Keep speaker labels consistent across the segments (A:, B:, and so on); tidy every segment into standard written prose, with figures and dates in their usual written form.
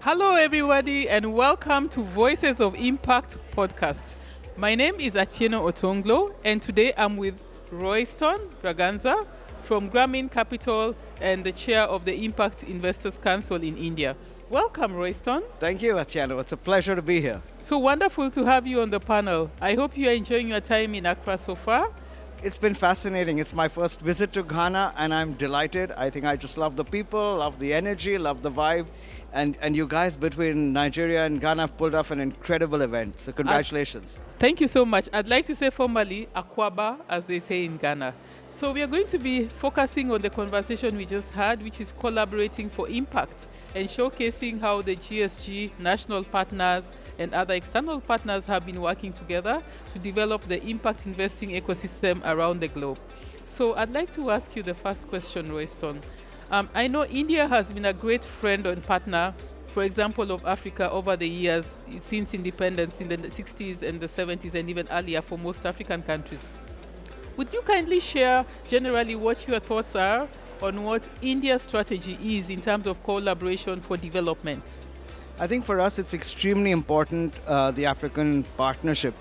A: Hello, everybody, and welcome to Voices of Impact podcast. My name is Ateino Otonglo, and today I'm with Royston Braganza from Grameen Capital and the chair of the Impact Investors Council in India. Welcome, Royston.
B: Thank you, Ateino. It's a pleasure to be here.
A: So wonderful to have you on the panel. I hope you are enjoying your time in Accra so far.
B: It's been fascinating. It's my first visit to Ghana, and I'm delighted. I think I just love the people, love the energy, love the vibe. And you guys between Nigeria and Ghana have pulled off an incredible event. So congratulations.
A: Thank you so much. I'd like to say formally, Akwaba, as they say in Ghana. So we are going to be focusing on the conversation we just had, which is collaborating for impact and showcasing how the GSG, national partners, and other external partners have been working together to develop the impact investing ecosystem around the globe. So I'd like to ask you the first question, Royston. I know India has been a great friend and partner, for example, of Africa over the years, since independence in the 60s and the 70s and even earlier for most African countries. Would you kindly share generally what your thoughts are on what India's strategy is in terms of collaboration for development?
B: I think for us it's extremely important, the African partnership.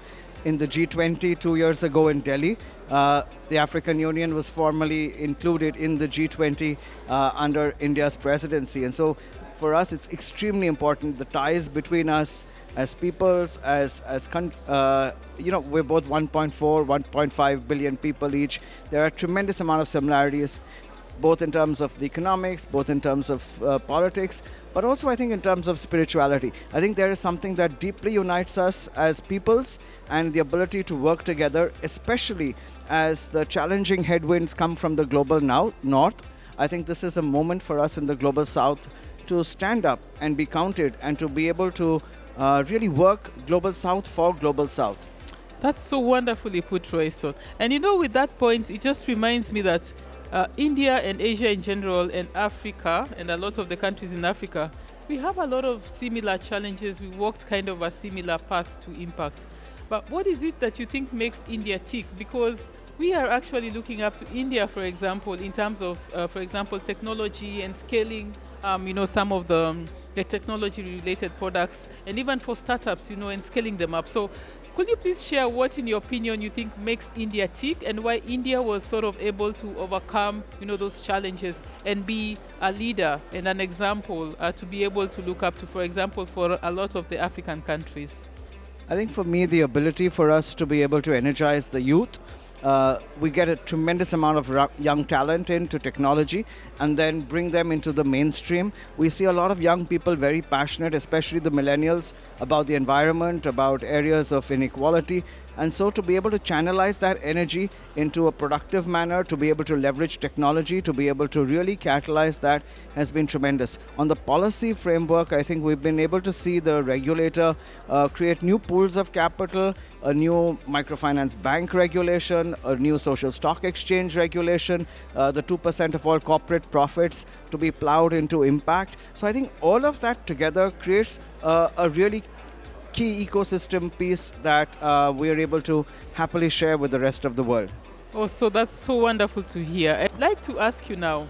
B: In the G20 2 years ago in Delhi, the African Union was formally included in the G20 under India's presidency. And so for us it's extremely important, the ties between us as peoples, we're both 1.4, 1.5 billion people each. There are a tremendous amount of similarities, both in terms of the economics, both in terms of politics, but also I think in terms of spirituality. I think there is something that deeply unites us as peoples, and the ability to work together, especially as the challenging headwinds come from the global north. I think this is a moment for us in the global south to stand up and be counted and to be able to really work global south for global south.
A: That's so wonderfully put, Royston. And with that point, it just reminds me that India and Asia in general and Africa and a lot of the countries in Africa, we have a lot of similar challenges. We walked kind of a similar path to impact. But what is it that you think makes India tick? Because we are actually looking up to India, for example, in terms of, for example, technology and scaling, some of the technology-related products, and even for startups, and scaling them up. So could you please share what, in your opinion, you think makes India tick and why India was sort of able to overcome, those challenges and be a leader and an example to be able to look up to, for example, for a lot of the African countries?
B: I think for me, the ability for us to be able to energize the youth. We get a tremendous amount of young talent into technology and then bring them into the mainstream. We see a lot of young people very passionate, especially the millennials, about the environment, about areas of inequality. And so to be able to channelize that energy into a productive manner, to be able to leverage technology, to be able to really catalyze that has been tremendous. On the policy framework, I think we've been able to see the regulator create new pools of capital, a new microfinance bank regulation, a new social stock exchange regulation, the 2% of all corporate profits to be plowed into impact. So I think all of that together creates a really key ecosystem piece that we are able to happily share with the rest of the world.
A: Oh, so that's so wonderful to hear. I'd like to ask you now,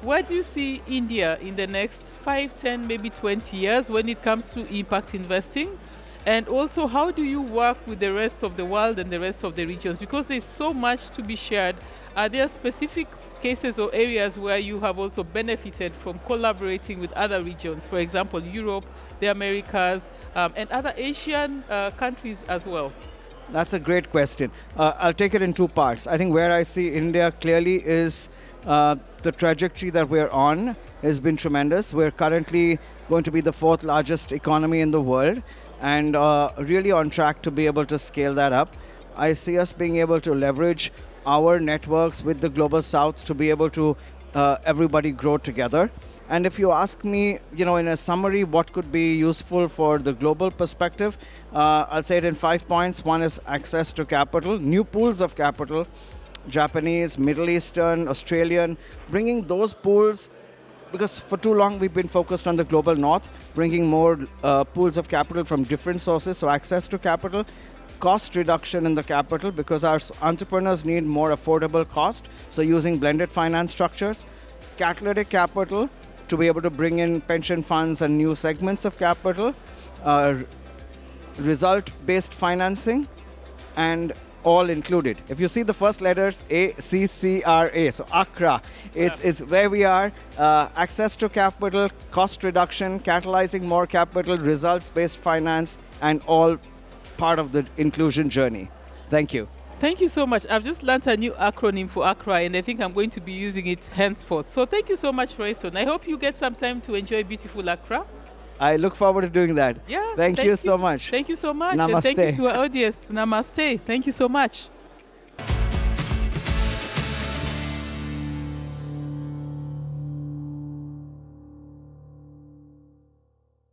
A: where do you see India in the next 5, 10, maybe 20 years when it comes to impact investing? And also, how do you work with the rest of the world and the rest of the regions? Because there's so much to be shared. Are there specific cases or areas where you have also benefited from collaborating with other regions, for example, Europe, the Americas, and other Asian countries as well?
B: That's a great question. I'll take it in two parts. I think where I see India clearly is the trajectory that we're on has been tremendous. We're currently going to be the fourth largest economy in the world and really on track to be able to scale that up. I see us being able to leverage our networks with the global south to be able to everybody grow together. And if you ask me, in a summary, what could be useful for the global perspective, I'll say it in 5 points. One is access to capital, new pools of capital, Japanese, Middle Eastern, Australian, bringing those pools, because for too long we've been focused on the global north, bringing more pools of capital from different sources, so access to capital, cost reduction in the capital, because our entrepreneurs need more affordable cost, so using blended finance structures, catalytic capital, to be able to bring in pension funds and new segments of capital, uh, result-based financing, and all included. If you see the first letters, ACCRA, so Accra, it's where we are. Access to capital, cost reduction, catalyzing more capital, results-based finance, and all part of the inclusion journey. Thank you.
A: Thank you so much. I've just learnt a new acronym for Accra, and I think I'm going to be using it henceforth. So thank you so much, Royston. I hope you get some time to enjoy beautiful Accra.
B: I look forward to doing that.
A: Yeah.
B: Thank you so much.
A: Thank you so much.
B: Namaste.
A: And thank you to our audience. Namaste. Thank you so much.